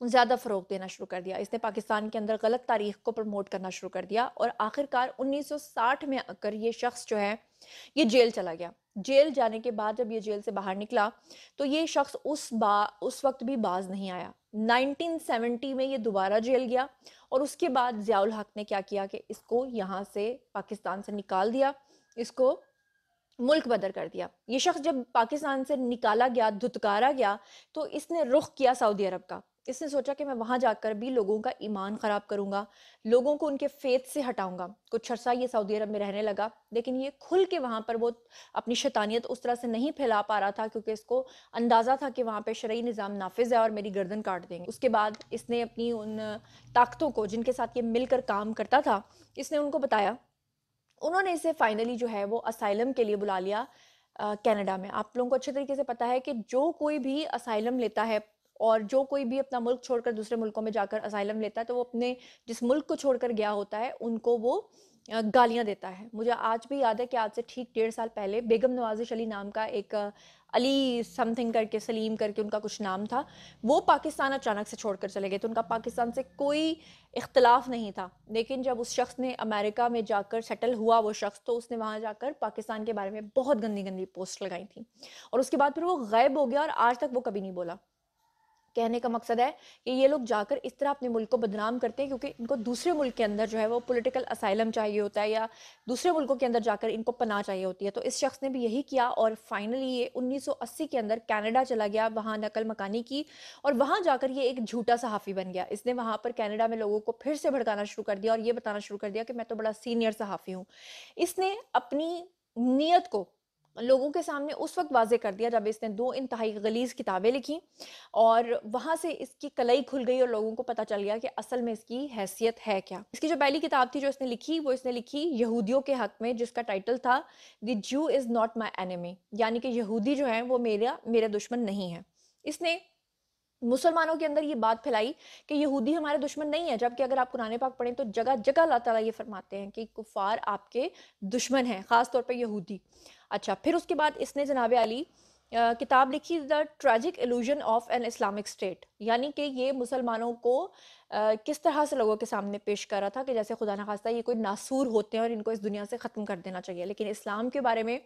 زیادہ فروغ دینا شروع کر دیا. اس نے پاکستان کے اندر غلط تاریخ کو پروموٹ کرنا شروع کر دیا اور آخرکار 1960 میں آ کر یہ شخص جو ہے یہ جیل چلا گیا. جیل جانے کے بعد جب یہ جیل سے باہر نکلا تو یہ شخص اس وقت بھی باز نہیں آیا. 1970 میں یہ دوبارہ جیل گیا اور اس کے بعد ضیاء الحق نے کیا کیا کہ اس کو یہاں سے پاکستان سے نکال دیا, اس کو ملک بدر کر دیا. یہ شخص جب پاکستان سے نکالا گیا, دھتکارا گیا, تو اس نے رخ کیا سعودی عرب کا. اس نے سوچا کہ میں وہاں جا کر بھی لوگوں کا ایمان خراب کروں گا, لوگوں کو ان کے فیتھ سے ہٹاؤں گا. کچھ عرصہ یہ سعودی عرب میں رہنے لگا, لیکن یہ کھل کے وہاں پر وہ اپنی شیطانیت اس طرح سے نہیں پھیلا پا رہا تھا, کیونکہ اس کو اندازہ تھا کہ وہاں پہ شرعی نظام نافذ ہے اور میری گردن کاٹ دیں گے. اس کے بعد اس نے اپنی ان طاقتوں کو جن کے ساتھ یہ مل کر کام کرتا تھا, اس نے ان کو بتایا. انہوں نے اسے فائنلی جو ہے وہ اسائلم کے لیے بلا لیا کینیڈا میں. آپ لوگوں کو اچھے طریقے سے پتا ہے کہ جو کوئی بھی اسائلم لیتا ہے اور جو کوئی بھی اپنا ملک چھوڑ کر دوسرے ملکوں میں جا کر اسائلم لیتا ہے تو وہ اپنے جس ملک کو چھوڑ کر گیا ہوتا ہے ان کو وہ گالیاں دیتا ہے. مجھے آج بھی یاد ہے کہ آج سے ٹھیک 1.5 سال پہلے بیگم نوازش علی نام کا ایک علی سم تھنگ کر کے, سلیم کر کے ان کا کچھ نام تھا, وہ پاکستان اچانک سے چھوڑ کر چلے گئے. تو ان کا پاکستان سے کوئی اختلاف نہیں تھا, لیکن جب اس شخص نے امریکہ میں جا کر سیٹل ہوا وہ شخص, تو اس نے وہاں جا کر پاکستان کے بارے میں بہت گندی گندی پوسٹ لگائی تھیں اور اس کے بعد پھر وہ غائب ہو گیا اور آج تک وہ کبھی نہیں بولا. کہنے کا مقصد ہے کہ یہ لوگ جا کر اس طرح اپنے ملک کو بدنام کرتے ہیں کیونکہ ان کو دوسرے ملک کے اندر جو ہے وہ پولیٹیکل اسائلم چاہیے ہوتا ہے یا دوسرے ملکوں کے اندر جا کر ان کو پناہ چاہیے ہوتی ہے. تو اس شخص نے بھی یہی کیا اور فائنلی یہ 1980 کے اندر کینیڈا چلا گیا, وہاں نقل مکانی کی اور وہاں جا کر یہ ایک جھوٹا صحافی بن گیا. اس نے وہاں پر کینیڈا میں لوگوں کو پھر سے بھڑکانا شروع کر دیا اور یہ بتانا شروع کر دیا کہ میں تو بڑا سینئر صحافی ہوں. اس نے اپنی نیت کو لوگوں کے سامنے اس وقت واضح کر دیا جب اس نے 2 انتہائی غلیظ کتابیں لکھی اور وہاں سے اس کی کلائی کھل گئی اور لوگوں کو پتہ چل گیا کہ اصل میں اس کی حیثیت ہے کیا. اس کی جو پہلی کتاب تھی جو اس نے لکھی وہ اس نے لکھی یہودیوں کے حق میں, جس کا ٹائٹل تھا دی جو از ناٹ مائی اینیمی, یعنی کہ یہودی جو ہیں وہ میرے دشمن نہیں ہیں. اس نے مسلمانوں کے اندر یہ بات پھیلائی کہ یہودی ہمارے دشمن نہیں ہے, جبکہ اگر آپ قرآن پاک پڑھیں تو جگہ جگہ اللہ تعالیٰ یہ فرماتے ہیں کہ کفار آپ کے دشمن ہیں, خاص طور پہ یہودی. اچھا, پھر اس کے بعد اس نے جناب علی کتاب لکھی the tragic illusion of an Islamic state, یعنی کہ یہ مسلمانوں کو کس طرح سے لوگوں کے سامنے پیش کر رہا تھا کہ جیسے خدا نخواستہ یہ کوئی ناسور ہوتے ہیں اور ان کو اس دنیا سے ختم کر دینا چاہیے. لیکن اسلام کے بارے میں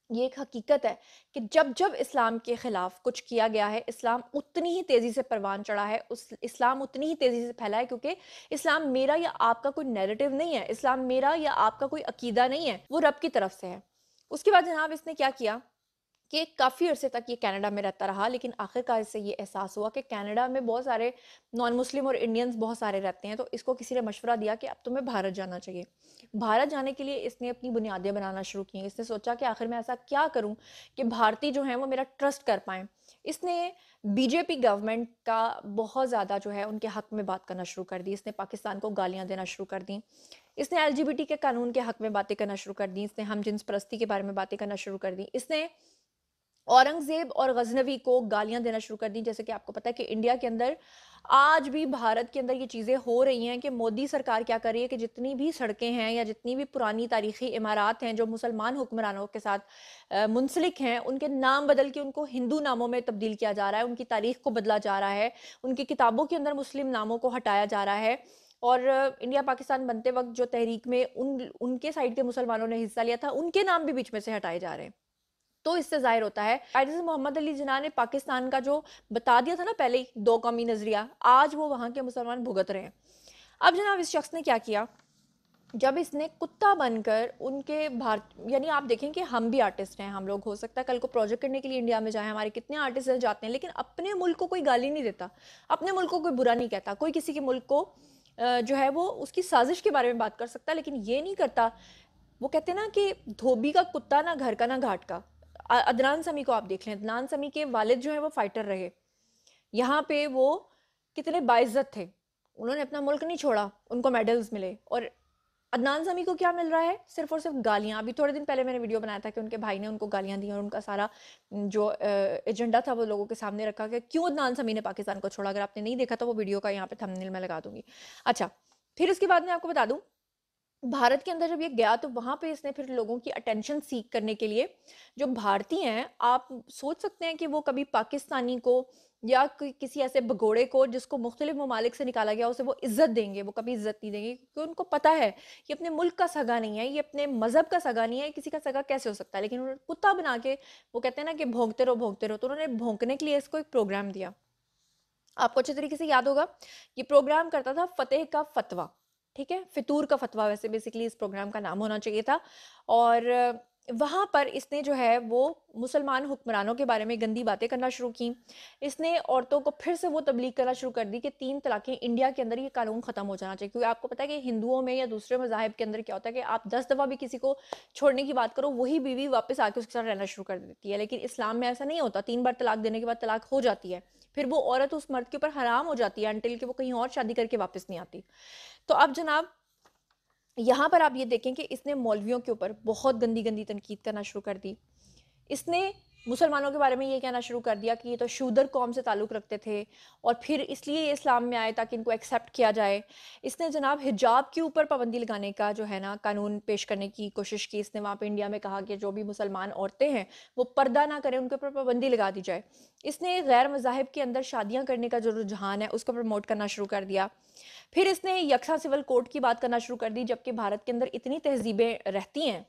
یہ ایک حقیقت ہے کہ جب جب اسلام کے خلاف کچھ کیا گیا ہے, اسلام اتنی ہی تیزی سے پروان چڑھا ہے, اسلام اتنی ہی تیزی سے پھیلا ہے, کیونکہ اسلام میرا یا آپ کا کوئی نیریٹو نہیں ہے, اسلام میرا یا آپ کا کوئی عقیدہ نہیں ہے, وہ رب کی طرف سے ہے. اس کے بعد جناب اس نے کیا کیا کہ کافی عرصے تک یہ کینیڈا میں رہتا رہا, لیکن آخرکار اس سے یہ احساس ہوا کہ کینیڈا میں بہت سارے نان مسلم اور انڈینز بہت سارے رہتے ہیں, تو اس کو کسی نے مشورہ دیا کہ اب تمہیں بھارت جانا چاہیے. بھارت جانے کے لیے اس نے اپنی بنیادیں بنانا شروع کی. اس نے سوچا کہ آخر میں ایسا کیا کروں کہ بھارتی جو ہیں وہ میرا ٹرسٹ کر پائیں. اس نے بی جے پی گورنمنٹ کا بہت زیادہ جو ہے ان کے حق میں بات کرنا شروع کر دی. اس نے پاکستان کو گالیاں دینا شروع کر دیں, اس نے ایل جی بی ٹی کے قانون کے حق میں باتیں کرنا شروع کر دیں, اس نے ہم جنس پرستی کے بارے میں باتیں کرنا شروع کر دیں, اس نے اورنگزیب اور غزنوی کو گالیاں دینا شروع کر دیں. جیسے کہ آپ کو پتا ہے کہ انڈیا کے اندر آج بھی بھارت کے اندر یہ چیزیں ہو رہی ہیں کہ مودی سرکار کیا کر رہی ہے کہ جتنی بھی سڑکیں ہیں یا جتنی بھی پرانی تاریخی عمارات ہیں جو مسلمان حکمرانوں کے ساتھ منسلک ہیں, ان کے نام بدل کے ان کو ہندو ناموں میں تبدیل کیا جا رہا ہے, ان کی تاریخ کو بدلا جا رہا ہے, ان کی کتابوں کے اندر مسلم ناموں کو ہٹایا جا رہا ہے. اور انڈیا پاکستان بنتے وقت جو تحریک میں ان کے سائڈ کے مسلمانوں نے حصہ لیا تھا, ان کے نام بھی بیچ میں سے ہٹائے جا رہے ہیں. تو اس سے ظاہر ہوتا ہے قائد محمد علی جناح نے پاکستان کا جو بتا دیا تھا نا پہلے ہی 2 قومی نظریہ, آج وہ وہاں کے مسلمان بھگت رہے ہیں. اب جناب اس شخص نے کیا کیا, جب اس نے کتا بن کر ان کے یعنی آپ دیکھیں کہ ہم بھی آرٹسٹ ہیں, ہم لوگ ہو سکتا ہے کل کو پروجیکٹ کرنے کے لیے انڈیا میں جائیں, ہمارے کتنے آرٹسٹ جاتے ہیں, لیکن اپنے ملک کو کوئی گالی نہیں دیتا, اپنے ملک کو کوئی برا نہیں کہتا, کوئی کسی کے ملک کو جو ہے وہ اس کی سازش کے بارے میں بات کر سکتا, لیکن یہ نہیں کرتا. وہ کہتے ہیں نا کہ دھوبی کا کتا نہ گھر کا نہ گھاٹ کا. عدنان سمیع کو آپ دیکھ لیں, عدنان سمیع کے والد جو ہیں وہ فائٹر رہے, یہاں پہ وہ کتنے باعزت تھے, انہوں نے اپنا ملک نہیں چھوڑا, ان کو میڈلز ملے. اور عدنان سمیع کو کیا مل رہا ہے, صرف اور صرف گالیاں. ابھی تھوڑے دن پہلے میں نے ویڈیو بنایا تھا کہ ان کے بھائی نے ان کو گالیاں دی اور ان کا سارا جو ایجنڈا تھا وہ لوگوں کے سامنے رکھا کہ کیوں عدنان سمیع نے پاکستان کو چھوڑا. اگر آپ نے نہیں دیکھا تو وہ ویڈیو کا یہاں پہ تھمبنیل میں لگا دوں گی. اچھا, پھر اس کے بعد میں آپ کو بتا دوں بھارت کے اندر جب یہ گیا تو وہاں پہ اس نے پھر لوگوں کی اٹینشن سیکھ کرنے کے لیے, جو بھارتی ہیں آپ سوچ سکتے ہیں کہ وہ کبھی پاکستانی کو یا کسی ایسے بھگوڑے کو جس کو مختلف ممالک سے نکالا گیا اسے وہ عزت دیں گے، وہ کبھی عزت نہیں دیں گے، کیونکہ ان کو پتہ ہے یہ اپنے ملک کا سگا نہیں ہے، یہ اپنے مذہب کا سگا نہیں ہے، کسی کا سگا کیسے ہو سکتا ہے؟ لیکن انہوں نے کتا بنا کے، وہ کہتے ہیں نا کہ بھونکتے رہو، تو انہوں نے بھونکنے کے لیے اس کو ایک پروگرام دیا۔ آپ کو اچھے طریقے سے یاد ہوگا، یہ پروگرام کرتا تھا فتح کا فتویٰ، ٹھیک ہے، فطور کا فتویٰ ویسے بیسیکلی اس پروگرام کا نام ہونا چاہیے تھا۔ اور وہاں پر اس نے جو ہے وہ مسلمان حکمرانوں کے بارے میں گندی باتیں کرنا شروع کی۔ اس نے عورتوں کو پھر سے وہ تبلیغ کرنا شروع کر دی کہ 3 طلاقیں انڈیا کے اندر یہ قانون ختم ہو جانا چاہیے، کیونکہ آپ کو پتہ ہے کہ ہندوؤں میں یا دوسرے مذاہب کے اندر کیا ہوتا ہے کہ آپ 10 دفعہ بھی کسی کو چھوڑنے کی بات کرو، وہی بیوی واپس آ کے اس کے ساتھ رہنا شروع کر دیتی ہے، لیکن اسلام میں ایسا نہیں ہوتا، 3 بار طلاق دینے کے بعد طلاق ہو جاتی ہے، پھر وہ عورت اس مرد کے اوپر حرام ہو جاتی ہے انٹل کہ وہ کہیں اور شادی کر کے واپس نہیں آتی۔ تو اب جناب یہاں پر آپ یہ دیکھیں کہ اس نے مولویوں کے اوپر بہت گندی گندی تنقید کرنا شروع کر دی۔ اس نے مسلمانوں کے بارے میں یہ کہنا شروع کر دیا کہ یہ تو شودر قوم سے تعلق رکھتے تھے اور پھر اس لیے یہ اسلام میں آئے تاکہ ان کو ایکسیپٹ کیا جائے۔ اس نے جناب حجاب کے اوپر پابندی لگانے کا جو ہے نا قانون پیش کرنے کی کوشش کی۔ اس نے وہاں پہ انڈیا میں کہا کہ جو بھی مسلمان عورتیں ہیں وہ پردہ نہ کریں، ان کے اوپر پابندی لگا دی جائے۔ اس نے غیر مذاہب کے اندر شادیاں کرنے کا جو رجحان ہے اس کو پروموٹ کرنا شروع کر دیا۔ پھر اس نے یکساں سول کوڈ کی بات کرنا شروع کر دی، جبکہ بھارت کے اندر اتنی تہذیبیں رہتی ہیں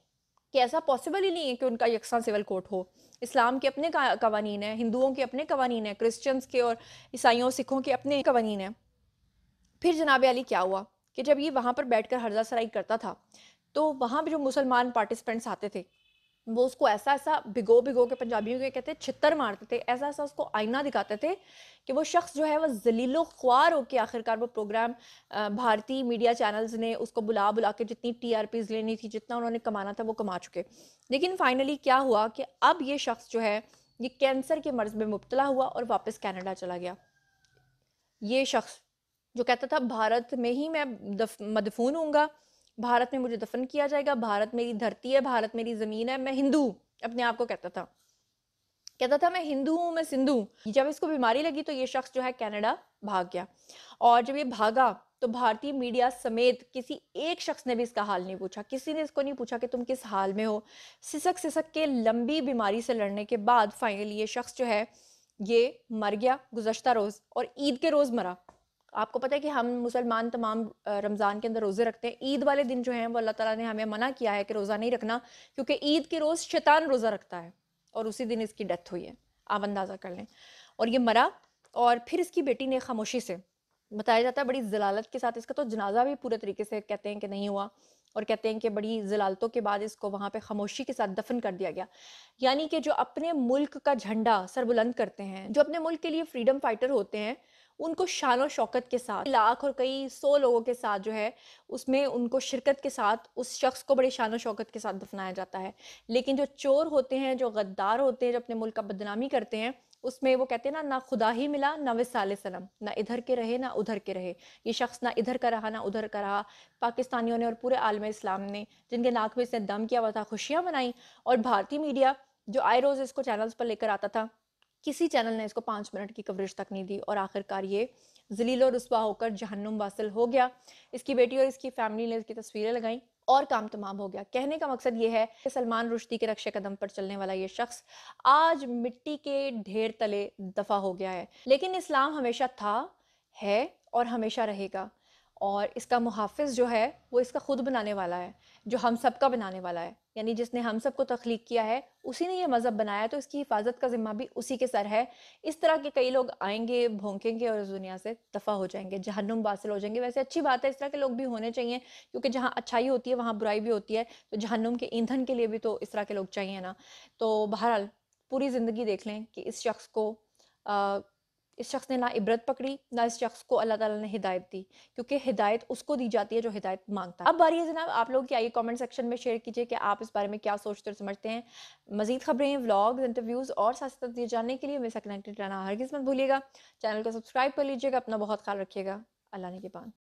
کہ ایسا پاسبل ہی نہیں ہے کہ ان کا یکساں سول کوڈ ہو۔ اسلام کے اپنے قوانین ہیں، ہندوؤں کے اپنے قوانین ہیں، کرسچنز کے اور عیسائیوں سکھوں کے اپنے قوانین ہیں۔ پھر جناب علی کیا ہوا کہ جب یہ وہاں پر بیٹھ کر ہرزہ سرائی کرتا تھا تو وہاں پہ جو مسلمان پارٹیسپینٹس آتے تھے وہ اس کو ایسا ایسا بھگو کے، پنجابیوں کے کہتے ہیں چھتر مارتے تھے، ایسا ایسا اس کو آئینہ دکھاتے تھے کہ وہ شخص جو ہے وہ ذلیل و خوار ہو کے آخرکار وہ پروگرام بھارتی میڈیا چینلز نے اس کو بلا کے جتنی ٹی آر پیز لینی تھی، جتنا انہوں نے کمانا تھا وہ کما چکے۔ لیکن فائنلی کیا ہوا کہ اب یہ شخص جو ہے یہ کینسر کے مرض میں مبتلا ہوا اور واپس کینیڈا چلا گیا۔ یہ شخص جو کہتا تھا بھارت میں ہی میں مدفون ہوں گا، بھارت میں مجھے دفن کیا جائے گا، بھارت میری دھرتی ہے، بھارت میری زمین ہے، میں ہندو ہوں، اپنے آپ کو کہتا تھا میں ہندو ہوں، میں سندھو ہوں۔ جب اس کو بیماری لگی تو یہ شخص جو ہے کینیڈا بھاگ گیا، اور جب یہ بھاگا تو بھارتی میڈیا سمیت کسی ایک شخص نے بھی اس کا حال نہیں پوچھا، کسی نے اس کو نہیں پوچھا کہ تم کس حال میں ہو۔ سسک کے لمبی بیماری سے لڑنے کے بعد فائنلی یہ شخص جو ہے یہ مر گیا گزشتہ روز، اور عید کے روز مرا۔ آپ کو پتہ ہے کہ ہم مسلمان تمام رمضان کے اندر روزے رکھتے ہیں، عید والے دن جو ہیں وہ اللہ تعالیٰ نے ہمیں منع کیا ہے کہ روزہ نہیں رکھنا، کیونکہ عید کے روز شیطان روزہ رکھتا ہے اور اسی دن اس کی ڈیتھ ہوئی ہے، آپ اندازہ کر لیں۔ اور یہ مرا، اور پھر اس کی بیٹی نے خاموشی سے، بتایا جاتا ہے بڑی ذلالت کے ساتھ، اس کا تو جنازہ بھی پورے طریقے سے کہتے ہیں کہ نہیں ہوا، اور کہتے ہیں کہ بڑی ذلالتوں کے بعد اس کو وہاں پہ خاموشی کے ساتھ دفن کر دیا گیا۔ یعنی کہ جو اپنے ملک کا جھنڈا سر بلند کرتے ہیں، جو اپنے ملک کے لیے فریڈم فائٹر ہوتے ہیں، ان کو شان و شوکت کے ساتھ، لاکھ اور کئی 100 لوگوں کے ساتھ جو ہے اس میں ان کو شرکت کے ساتھ اس شخص کو بڑے شان و شوکت کے ساتھ دفنایا جاتا ہے۔ لیکن جو چور ہوتے ہیں، جو غدار ہوتے ہیں، جو اپنے ملک کا بدنامی کرتے ہیں، اس میں وہ کہتے ہیں نا، نہ خدا ہی ملا نہ وصال صنم، نہ ادھر کے رہے نہ ادھر کے رہے۔ یہ شخص نہ ادھر کا رہا نہ ادھر کا رہا۔ پاکستانیوں نے اور پورے عالم اسلام نے جن کے ناک میں اس نے دم کیا ہوا تھا خوشیاں منائیں، اور بھارتی میڈیا جو آئے روز اس کو چینلز پر لے کر آتا تھا، کسی چینل نے اس کو 5 منٹ کی کوریج تک نہیں دی، اور آخرکار یہ ذلیل و رسوا ہو کر جہنم واصل ہو گیا۔ اس کی بیٹی اور اس کی فیملی نے اس کی تصویریں لگائیں اور کام تمام ہو گیا۔ کہنے کا مقصد یہ ہے کہ سلمان رشدی کے رخشے قدم پر چلنے والا یہ شخص آج مٹی کے ڈھیر تلے دفع ہو گیا ہے، لیکن اسلام ہمیشہ تھا، ہے اور ہمیشہ رہے گا، اور اس کا محافظ جو ہے وہ اس کا خود بنانے والا ہے، جو ہم سب کا بنانے والا ہے، یعنی جس نے ہم سب کو تخلیق کیا ہے اسی نے یہ مذہب بنایا، تو اس کی حفاظت کا ذمہ بھی اسی کے سر ہے۔ اس طرح کے کئی لوگ آئیں گے، بھونکیں گے اور اس دنیا سے دفع ہو جائیں گے، جہنم واصل ہو جائیں گے۔ ویسے اچھی بات ہے، اس طرح کے لوگ بھی ہونے چاہیے، کیونکہ جہاں اچھائی ہوتی ہے وہاں برائی بھی ہوتی ہے، تو جہنم کے ایندھن کے لیے بھی تو اس طرح کے لوگ چاہیے نا۔ تو بہرحال پوری زندگی دیکھ لیں کہ اس شخص نے نہ عبرت پکڑی، نہ اس شخص کو اللہ تعالیٰ نے ہدایت دی، کیونکہ ہدایت اس کو دی جاتی ہے جو ہدایت مانگتا ہے۔ اب باری ہے جناب آپ لوگ کی، آئیے کامنٹ سیکشن میں شیئر کیجئے کہ آپ اس بارے میں کیا سوچتے اور سمجھتے ہیں۔ مزید خبریں، ولاگز، انٹرویوز اور ساتھ ساتھ یہ جاننے کے لیے میرے ساتھ کنیکٹڈ رہنا ہرگز مت بھولیے گا۔ چینل کو سبسکرائب کر لیجئے گا، اپنا بہت خیال رکھیے گا۔ اللہ نے کے پان۔